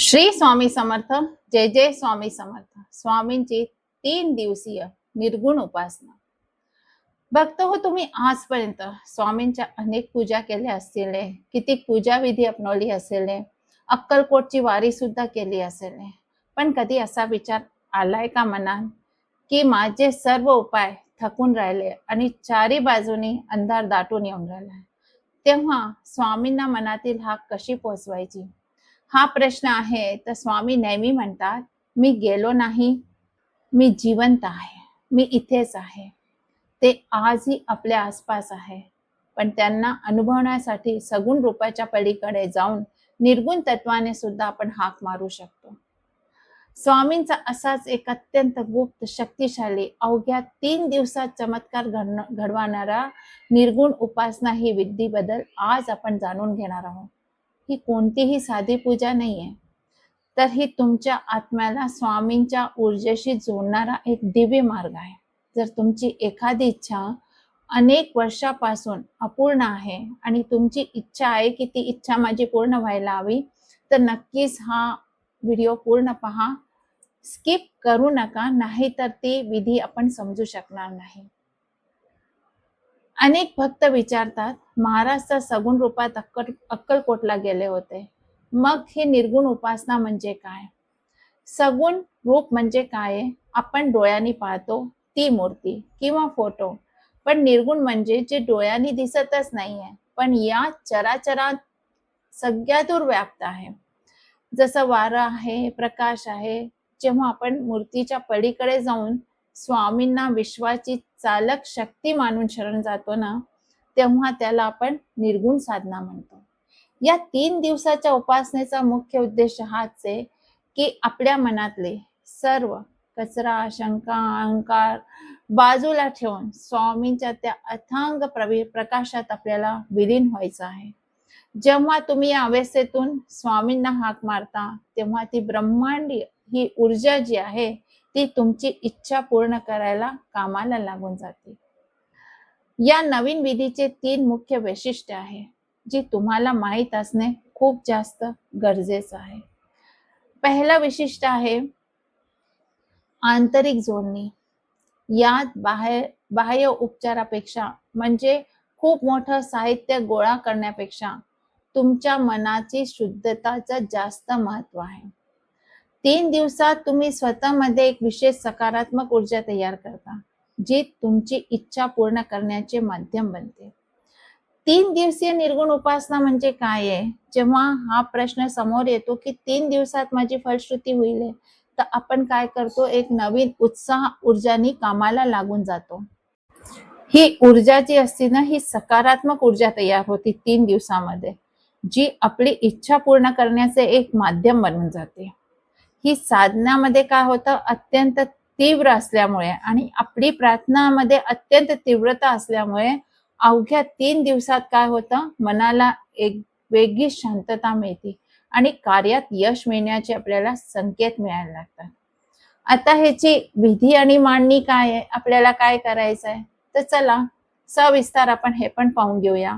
श्री स्वामी समर्थ. जय जय स्वामी समर्थ. स्वामींची 3 दिवसीय निर्गुण उपासना. भक्त हो, तुम्ही आजपर्यंत स्वामींच्या अनेक पूजा केल्या असतील, किती पूजा विधी अपनवली असेल, अक्कलकोटची वारी सुद्धा केली असेल, पण कधी असा विचार आलाय का मनात की माझे सर्व उपाय थकून राहिले आणि चारी बाजूनी अंधार दाटून येऊन राहिला, तेव्हा स्वामींना मनातील हाक कशी पोहोचवायची हा प्रश्न आहे. तर स्वामी नेहमी म्हणतात, मी गेलो नाही, मी जिवंत आहे, मी इथेच आहे. ते आजही आपल्या आसपास आहे, पण त्यांना अनुभवण्यासाठी सगुण रूपाच्या पलीकडे जाऊन निर्गुण तत्वाने सुद्धा आपण हाक मारू शकतो. स्वामींचा असाच एक अत्यंत गुप्त, शक्तिशाली, अवघ्या 3 दिवसात चमत्कार घडवणारा निर्गुण उपासना ही विधीबद्दल आज आपण जाणून घेणार आहोत. ही कोणतीही साधी पूजा नाहीये, तर ही तुमच्या आत्म्याला स्वामींच्या ऊर्जेशी जोडणारा एक दिव्य मार्ग आहे. जर तुमची एखादी इच्छा अनेक वर्षापासून अपूर्ण आहे आणि तुमची इच्छा आहे की ती इच्छा माझी पूर्ण व्हायला हवी, तर नक्कीच हा व्हिडिओ पूर्ण पहा, स्किप करू नका, नाहीतर ती विधी आपण समजू शकणार नाही. अनेक भक्त विचारतात, महाराज तर सगुण रूपात अक्कलकोटला गेले होते, मग हे निर्गुण उपासना म्हणजे काय? सगुण रूप म्हणजे काय? आपण डोळ्यांनी पाहतो ती मूर्ती किंवा फोटो, पण निर्गुण म्हणजे जे डोळ्यांनी दिसतच नाहीये, पण या चराचरात सगळ्यातून व्याप्त आहे. जसं वारा आहे, प्रकाश आहे. जेव्हा आपण मूर्तीच्या पलीकडे जाऊन स्वामींना विश्वाची चालक शक्ती मानून शरण जातो ना, तेव्हा त्याला आपण निर्गुण साधना म्हणतो. या 3 दिवसाच्या उपासनेचा मुख्य उद्देश हाच आहे की आपल्या मनातले सर्व कचरा, शंका, अहंकार बाजूला ठेवून स्वामींच्या त्या अथांग प्रकाशात आपल्याला विलीन व्हायचं आहे. जेव्हा तुम्ही या अवस्थेतून स्वामींना हाक मारता, तेव्हा ती ब्रह्मांडी ही ऊर्जा जी आहे ती तुमची इच्छा पूर्ण करायला कामाला लागून जाते. या नवीन विधीचे 3 मुख्य वैशिष्ट्य आहे, जी तुम्हाला माहीत असणे खूप जास्त गरजेचं आहे. पहिलं वैशिष्ट्य आहे आंतरिक जोडणी. यात बाह्य उपचारापेक्षा, म्हणजे खूप मोठं साहित्य गोळा करण्यापेक्षा, तुमच्या मनाची शुद्धताचं जास्त महत्व आहे. 3 दिवसात तुम्ही स्वतःमध्ये एक विशेष सकारात्मक ऊर्जा तयार करता, जी तुमची इच्छा पूर्ण करण्याचे माध्यम बनते. 3 दिवसीय निर्गुण उपासना म्हणजे काय आहे? जेव्हा हा प्रश्न समोर येतो की 3 दिवसात माझी फलश्रुती होईल, तर आपण काय करतो? एक नवीन उत्साह ऊर्जानी कामाला लागून जातो. ही ऊर्जा जी असते ना, ही सकारात्मक ऊर्जा तयार होती 3 दिवसामध्ये, जी आपली इच्छा पूर्ण करण्याचे एक माध्यम बनून जाते. ही साधनामध्ये काय होतं, अत्यंत तीव्र असल्यामुळे आणि आपली प्रार्थनामध्ये अत्यंत तीव्रता असल्यामुळे अवघ्या 3 दिवसात काय होतं, मनाला एक वेगळी शांतता मिळते आणि कार्यात यश मिळण्याचे आपल्याला संकेत मिळायला लागतात. आता ह्याची विधी आणि मांडणी काय आहे, आपल्याला काय करायचं आहे, तर चला सविस्तर आपण हे पण पाहून घेऊया.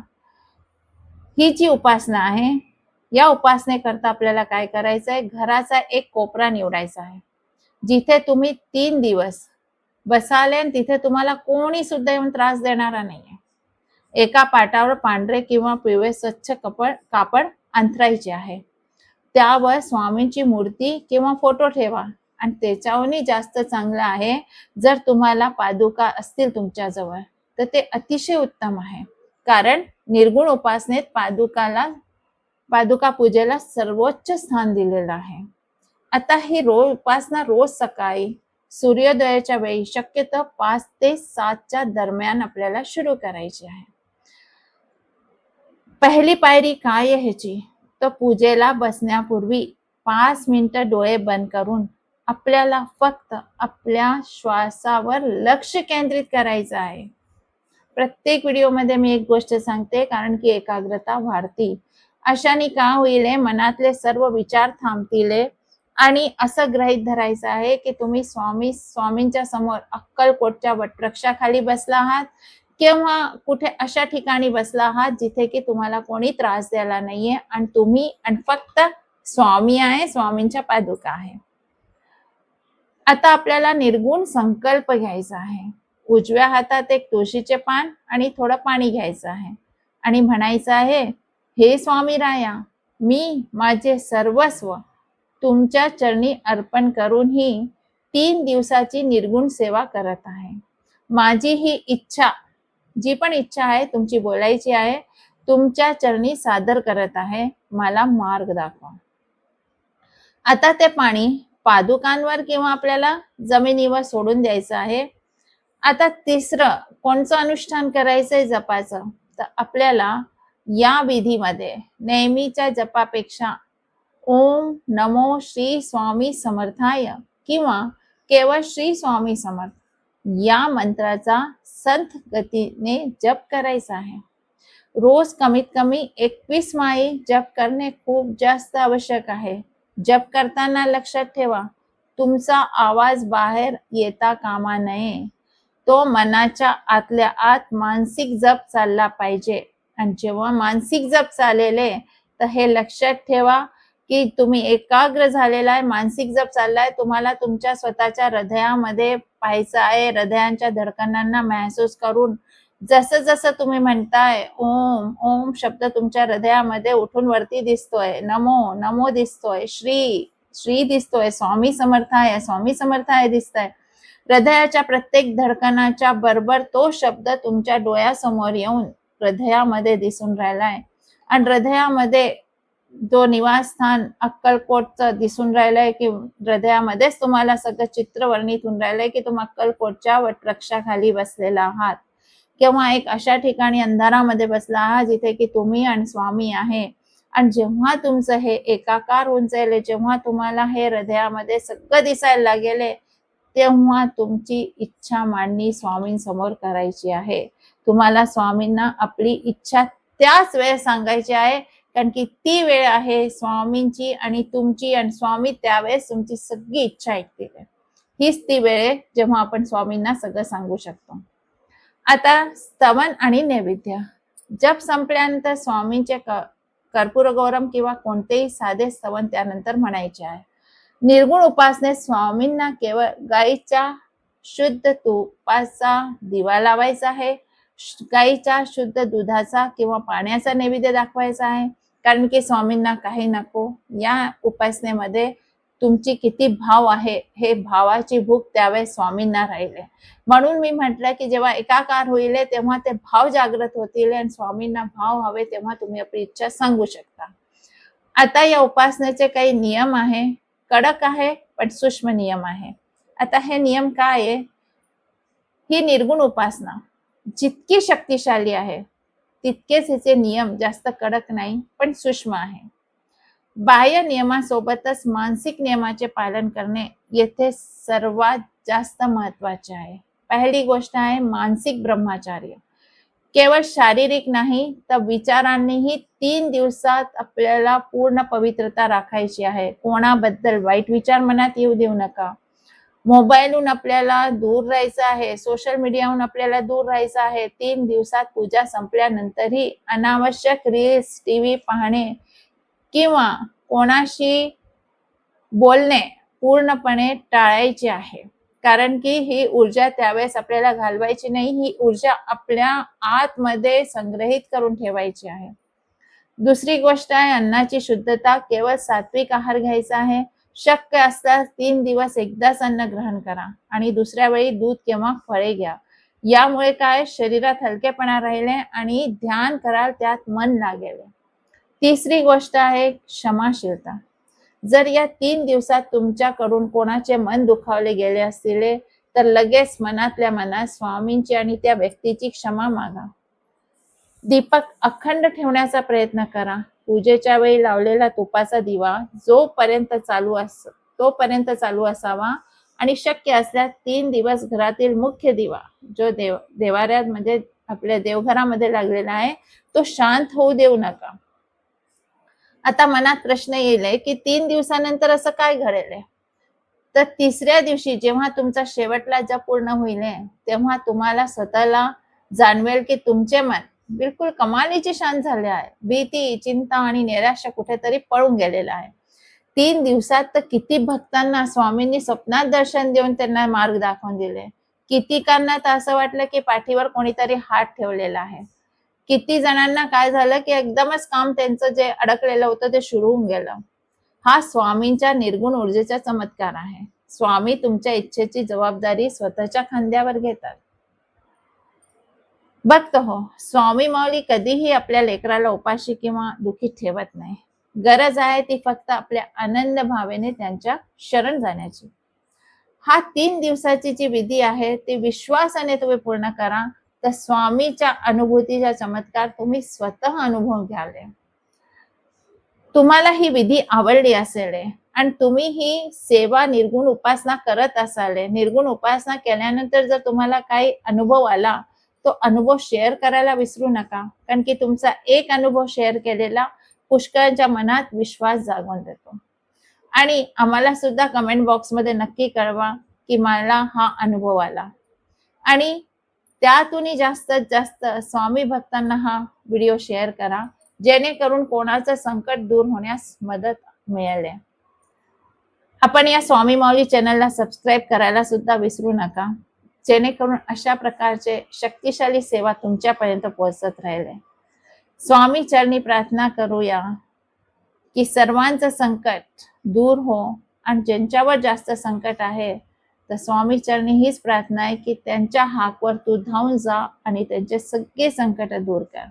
ही जी उपासना आहे, या उपासनेकरता आपल्याला काय करायचं आहे, घराचा एक कोपरा निवडायचा आहे, जिथे तुम्ही 3 दिवस बसाल आणि तिथे तुम्हाला कोणी सुद्धा येऊन त्रास देणारा नाहीये. एका पाटावर पांढरे किंवा पिवळे स्वच्छ कापड अंथरायचे आहे. त्यावर स्वामींची मूर्ती किंवा फोटो ठेवा, आणि त्याच्याहूनही जास्त चांगलं आहे, जर तुम्हाला पादुका असतील तुमच्याजवळ तर ते अतिशय उत्तम आहे, कारण निर्गुण उपासनेत पादुका पूजेला सर्वोच्च स्थान दिलेलं आहे. आता ही उपासना रोज सकाळी सूर्योदयाच्या वेळी, शक्यतो 5 ते 7च्या दरम्यान आपल्याला सुरू करायची आहे. पहिली पायरी काय आहे ह्याची, तर पूजेला बसण्यापूर्वी 5 मिनिटं डोळे बंद करून आपल्याला फक्त आपल्या श्वासावर लक्ष केंद्रित करायचं आहे. प्रत्येक व्हिडिओमध्ये मी एक गोष्ट सांगते, कारण की एकाग्रता वाढती. अशाने का होईल, मनातले सर्व विचार थांबतील आणि असं गृहीत धरायचं आहे की तुम्ही स्वामींच्या समोर अक्कलकोटच्या वटवृक्षाखाली बसला आहात किंवा कुठे अशा ठिकाणी बसला आहात जिथे की तुम्हाला कोणी त्रास द्यायला नाहीये, आणि तुम्ही फक्त स्वामी आहे, स्वामींच्या पादुका आहे. आता आपल्याला निर्गुण संकल्प घ्यायचा आहे. उजव्या हातात एक तुळशीचे पान आणि थोडं पाणी घ्यायचं आहे आणि म्हणायचं आहे, हे स्वामी राया, मी माझे सर्वस्व तुमच्या चरणी अर्पण करून ही 3 दिवसाची निर्गुण सेवा करत आहे. माझी ही इच्छा, जी पण इच्छा आहे तुमची बोलायची आहे, तुमच्या चरणी सादर करत आहे. मला मार्ग दाखवा. आता ते पाणी पादुकांवर किंवा आपल्याला जमिनीवर सोडून द्यायचं आहे. आता तिसरं कोणचं अनुष्ठान करायचंय जपाचं, तर आपल्याला या विधीमध्ये नेहमीच्या जपापेक्षा ओम नमो श्री स्वामी समर्थाय किंवा केवळ श्री स्वामी समर्थ या मंत्राचा संथ गतीने जप करायचा आहे. रोज कमीत कमी 21 माळी जप करणे खूप जास्त आवश्यक आहे. जप करताना लक्षात ठेवा, तुमचा आवाज बाहेर येता कामा नये. तो मनाच्या आतल्या आत मानसिक जप चालला पाहिजे. आणि जेव्हा मानसिक जप चाललेले, तर हे लक्षात ठेवा की तुम्ही एकाग्र झालेला आहे, मानसिक जप चाललाय. तुम्हाला तुमच्या स्वतःच्या हृदयामध्ये पाहायचं आहे. हृदयांच्या धडकनांना महसूस करून जसं जसं तुम्ही म्हणताय ओम ओम शब्द तुमच्या हृदयामध्ये उठून वरती दिसतोय, नमो नमो दिसतोय, श्री श्री दिसतोय, स्वामी समर्थाय स्वामी समर्थाय दिसतंय. हृदयाच्या प्रत्येक धडकनाच्या बरोबर तो शब्द तुमच्या डोळ्यासमोर येऊन हृदयामध्ये दिसून राहिलाय. आणि हृदयामध्ये जो निवासस्थान अक्कलकोटचं दिसून राहिलंय की हृदयामध्येच तुम्हाला सगळं चित्र वर्णित होऊन राहिलंय की तुम्ही अक्कलकोटच्या वटवृक्षाखाली बसलेला आहात किंवा एक अशा ठिकाणी अंधारामध्ये बसला आहात जिथे की तुम्ही आणि स्वामी आहे. आणि जेव्हा तुमचं हे एकाकार होऊन जाईल, जेव्हा तुम्हाला हे हृदयामध्ये सगळं दिसायला लागेल, तेव्हा तुमची इच्छा मांडणी स्वामींसमोर करायची आहे. तुम्हाला स्वामींना आपली इच्छा त्याच वेळेस सांगायची आहे, कारण की ती वेळ आहे स्वामींची आणि तुमची, आणि स्वामी त्यावेळेस तुमची सगळी इच्छा ऐकतील. हीच ती वेळ आहे जेव्हा आपण स्वामींना सगळं सांगू शकतो. आता स्तवन आणि नैवेद्य. जप संपल्यानंतर स्वामींचे कर्पूर गौरम किंवा कोणतेही साधे स्तवन त्यानंतर म्हणायचे आहे. निर्गुण उपासनेत स्वामींना केवळ गाईच्या शुद्ध तुपाचा दिवा लावायचा आहे. गाईच्या शुद्ध दुधाचा किंवा पाण्याचा नैवेद्य दाखवायचा आहे, कारण की स्वामींना काही नको. या उपासनेमध्ये तुमची किती भाव आहे, हे भावाची भूक त्यावेळेस स्वामींना राहिले. म्हणून मी म्हटलं की जेव्हा एकाकार होईल तेव्हा ते भाव जागृत होतील आणि स्वामींना भाव हवे तेव्हा तुम्ही आपली इच्छा सांगू शकता. आता या उपासनेचे काही नियम आहे, कडक आहे पण सूक्ष्म नियम आहे. आता हे नियम काय आहे? ही निर्गुण उपासना जितकी शक्तिशाली आहे तितकेच हिचे नियम जास्त कडक नाही पण सूक्ष्म आहे. बाह्य नियमासोबतच मानसिक नियमाचे पालन करणे येथे सर्वात जास्त महत्वाचे आहे. पहिली गोष्ट आहे मानसिक ब्रह्मचार्य. केवळ शारीरिक नाही तर विचारांनीही 3 दिवसात आपल्याला पूर्ण पवित्रता राखायची आहे. कोणाबद्दल वाईट विचार मनात येऊ देऊ नका. मोबाईलहून आपल्याला दूर राहायचं आहे, सोशल मीडियाहून आपल्याला दूर राहायचं आहे. 3 दिवसात पूजा संपल्यानंतरही अनावश्यक रील्स, टीव्ही पाहणे किंवा कोणाशी बोलणे पूर्णपणे टाळायचे आहे, कारण की ही ऊर्जा त्यावेळेस आपल्याला घालवायची नाही. ही ऊर्जा आपल्या आतमध्ये संग्रहित करून ठेवायची आहे. दुसरी गोष्ट आहे अन्नाची शुद्धता. केवळ सात्विक आहार घ्यायचा आहे. शक्य असल्यास 3 दिवस एकदाच अन्न ग्रहण करा आणि दुसऱ्या वेळी दूध किंवा फळे घ्या. यामुळे काय शरीरात हलकेपणा राहिले आणि ध्यान कराल त्यात मन लागेल. तिसरी गोष्ट आहे क्षमाशीलता. जर या 3 दिवसात तुमच्याकडून कोणाचे मन दुखावले गेले असतील तर लगेच मनातल्या मनात स्वामींची आणि त्या व्यक्तीची क्षमा मागा. दीपक अखंड ठेवण्याचा प्रयत्न करा. पूजेच्या वेळी लावलेला तुपाचा दिवा तोपर्यंत चालू असावा आणि शक्य असल्यास 3 दिवस घरातील मुख्य दिवा जो देवाऱ्यात म्हणजे आपल्या देवघरामध्ये लागलेला आहे तो शांत होऊ देऊ नका. आता मनात प्रश्न येईल की 3 दिवसानंतर असं काय घडेल? तर तिसऱ्या दिवशी जेव्हा तुमचा शेवटला जप पूर्ण होईल तेव्हा तुम्हाला स्वतःला जाणवेल की तुमचे मन बिलकुल कमालीचे शांत झाले आहे. भीती, चिंता आणि निराशा कुठेतरी पळून गेलेला आहे. 3 दिवसात तर किती भक्तांना स्वामींनी स्वप्नात दर्शन देऊन त्यांना मार्ग दाखवून दिले. कितीकांना तर असं वाटलं की पाठीवर कोणीतरी हात ठेवलेला आहे. किती जणांना काय झालं की एकदमच काम त्यांचं जे अडकलेलं होतं ते सुरू होऊन गेलं. हा स्वामींच्या निर्गुण ऊर्जेचा चमत्कार आहे. स्वामी तुमच्या इच्छेची जबाबदारी स्वतःच्या खांद्यावर घेतात. भक्त हो, स्वामी माऊली कधीही आपल्या लेकराला उपाशी किंवा दुःखी ठेवत नाही. गरज आहे ती फक्त आपल्या आनंद भावेने त्यांच्या शरण जाण्याची. हा 3 दिवसाची जी विधी आहे ती विश्वासाने तुम्ही पूर्ण करा, तर स्वामीच्या अनुभूतीचा चमत्कार तुम्ही स्वतः अनुभवून घ्याल. तुम्हाला ही विधी आवडली असेल आणि तुम्ही ही सेवा निर्गुण उपासना करत असाल, निर्गुण उपासना केल्यानंतर जर तुम्हाला काही अनुभव आला, तो अनुभव शेअर करायला विसरू नका. कारण की तुमचा एक अनुभव शेअर केलेला पुष्कळांच्या मनात विश्वास जागवून देतो. आणि आम्हाला सुद्धा कमेंट बॉक्समध्ये नक्की कळवा की मला हा अनुभव आला. आणि त्यातूनही जास्तीत जास्त स्वामी भक्तांना हा व्हिडिओ शेअर करा, जेणेकरून कोणाचं संकट दूर होण्यास मदत मिळेल. आपण या स्वामी माऊली चॅनलला सबस्क्राईब करायला सुद्धा विसरू नका, जेणेकरून अशा प्रकारचे शक्तिशाली सेवा तुमच्यापर्यंत पोहोचत राहील. स्वामी चरणी प्रार्थना करूया की सर्वांचं संकट दूर हो, आणि ज्यांच्यावर जास्त संकट आहे तर स्वामी चरणी हीच प्रार्थना आहे की त्यांच्या हाकवर तू धावून जा आणि त्यांचे सगळे संकट दूर कर.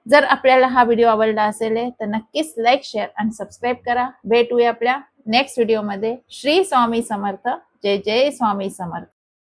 जर आपल्याला हा व्हिडिओ आवडला असेल तर नक्कीच लाईक, शेअर आणि सबस्क्राईब करा. भेटूया आपल्या नेक्स्ट व्हिडिओमध्ये. श्री स्वामी समर्थ. जय जय स्वामी समर्थ.